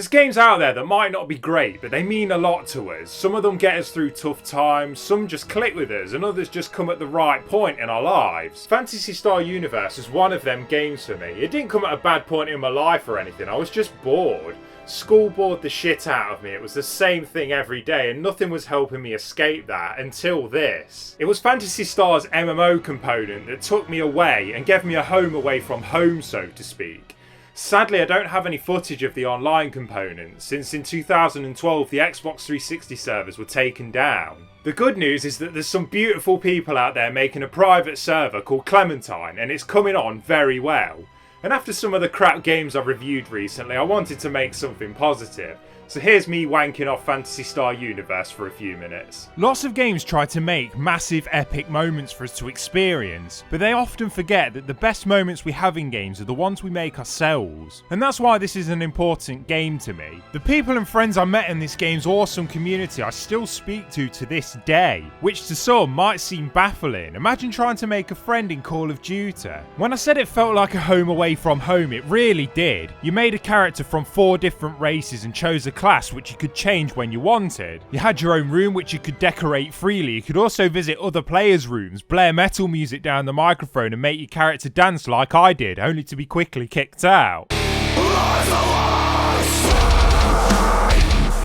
There's games out there that might not be great, but they mean a lot to us. Some of them get us through tough times, some just click with us, and others just come at the right point in our lives. Phantasy Star Universe is one of them games for me. It didn't come at a bad point in my life or anything, I was just bored. School bored the shit out of me. It was the same thing every day and nothing was helping me escape that until this. It was Phantasy Star's MMO component that took me away and gave me a home away from home, so to speak. Sadly, I don't have any footage of the online component, since in 2012 the Xbox 360 servers were taken down. The good news is that there's some beautiful people out there making a private server called Clementine, and it's coming on very well. And after some of the crap games I've reviewed recently, I wanted to make something positive. So here's me wanking off Phantasy Star Universe for a few minutes. Lots of games try to make massive epic moments for us to experience, but they often forget that the best moments we have in games are the ones we make ourselves. And that's why this is an important game to me. The people and friends I met in this game's awesome community I still speak to this day, which to some might seem baffling. Imagine trying to make a friend in Call of Duty. When I said it felt like a home away from home, it really did. You made a character from 4 different races and chose a class which you could change when you wanted. You had your own room which you could decorate freely. You could also visit other players' rooms, blare metal music down the microphone and make your character dance like I did, only to be quickly kicked out.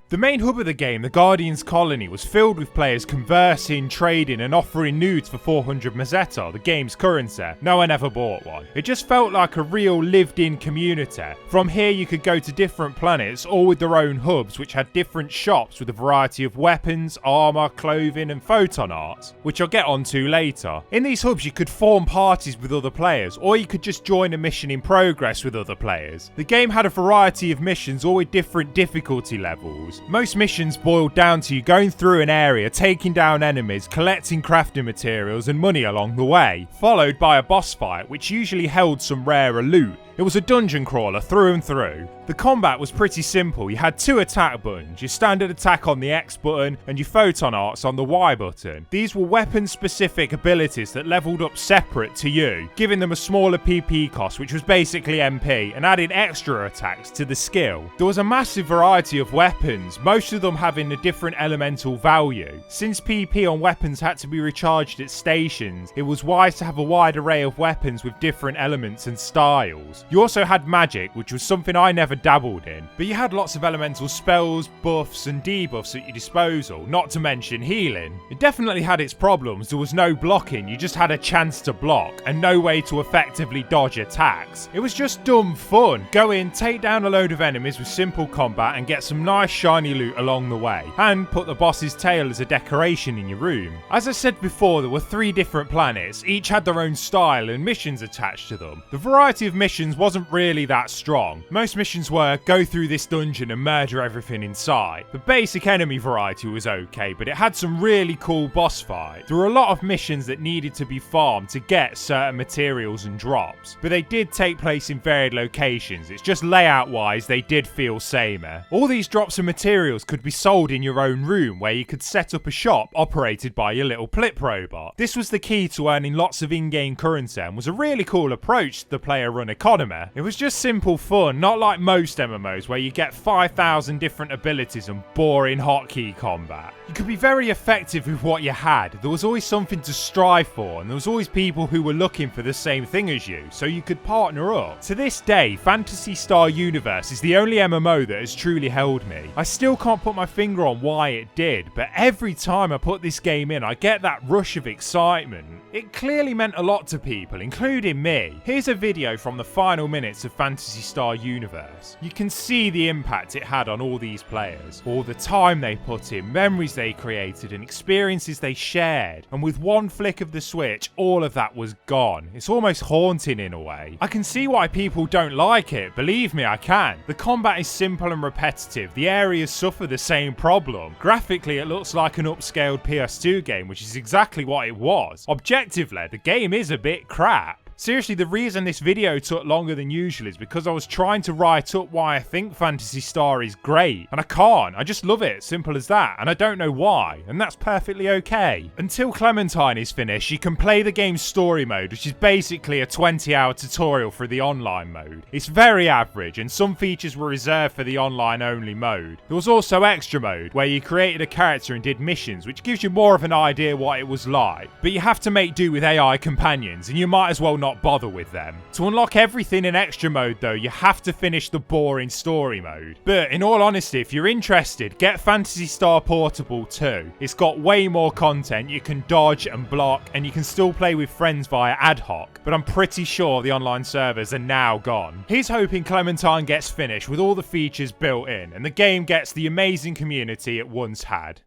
The main hub of the game, the Guardian's Colony, was filled with players conversing, trading and offering nudes for 400 Mezzetta, the game's currency. No one ever bought one. It just felt like a real lived-in community. From here you could go to different planets, all with their own hubs, which had different shops with a variety of weapons, armour, clothing and photon art, which I'll get onto later. In these hubs you could form parties with other players, or you could just join a mission in progress with other players. The game had a variety of missions, all with different difficulty levels. Most missions boiled down to you going through an area, taking down enemies, collecting crafting materials and money along the way, followed by a boss fight which usually held some rarer loot. It was a dungeon crawler through and through. The combat was pretty simple. You had 2 attack buttons, your standard attack on the X button and your photon arts on the Y button. These were weapon specific abilities that leveled up separate to you, giving them a smaller PP cost, which was basically MP, and adding extra attacks to the skill. There was a massive variety of weapons, most of them having a different elemental value. Since PP on weapons had to be recharged at stations, it was wise to have a wide array of weapons with different elements and styles. You also had magic, which was something I never dabbled in, but you had lots of elemental spells, buffs and debuffs at your disposal, not to mention healing. It definitely had its problems. There was no blocking, you just had a chance to block, and no way to effectively dodge attacks. It was just dumb fun. Go in, take down a load of enemies with simple combat and get some nice shiny loot along the way, and put the boss's tail as a decoration in your room. As I said before, there were 3 different planets, each had their own style and missions attached to them. The variety of missions wasn't really that strong. Most missions were go through this dungeon and murder everything inside. The basic enemy variety was okay, but it had some really cool boss fights. There were a lot of missions that needed to be farmed to get certain materials and drops, but they did take place in varied locations. It's just layout wise they did feel samey. All these drops and materials could be sold in your own room, where you could set up a shop operated by your little Plip robot. This was the key to earning lots of in-game currency and was a really cool approach to the player run economy. It was just simple fun, not like most MMOs where you get 5,000 different abilities and boring hotkey combat. You could be very effective with what you had. There was always something to strive for, and there was always people who were looking for the same thing as you, so you could partner up. To this day, Phantasy Star Universe is the only MMO that has truly held me. I still can't put my finger on why it did, but every time I put this game in, I get that rush of excitement. It clearly meant a lot to people, including me. Here's a video from the final minutes of Phantasy Star Universe. You can see the impact it had on all these players, all the time they put in, memories they created and experiences they shared, and with one flick of the switch all of that was gone. It's almost haunting in a way. I can see why people don't like it, believe me, I can. The combat is simple and repetitive, the areas suffer the same problem. Graphically it looks like an upscaled PS2 game, which is exactly what it was. Objectively, the game is a bit crap. Seriously, the reason this video took longer than usual is because I was trying to write up why I think Phantasy Star is great, and I can't. I just love it, simple as that, and I don't know why, and that's perfectly okay. Until Clementine is finished, you can play the game's story mode, which is basically a 20-hour tutorial for the online mode. It's very average, and some features were reserved for the online only mode. There was also extra mode, where you created a character and did missions, which gives you more of an idea what it was like, but you have to make do with AI companions, and you might as well not bother with them. To unlock everything in extra mode though, you have to finish the boring story mode. But in all honesty, if you're interested, get Phantasy Star Portable 2. It's got way more content, you can dodge and block, and you can still play with friends via ad hoc, but I'm pretty sure the online servers are now gone. Here's hoping Clementine gets finished with all the features built in, and the game gets the amazing community it once had.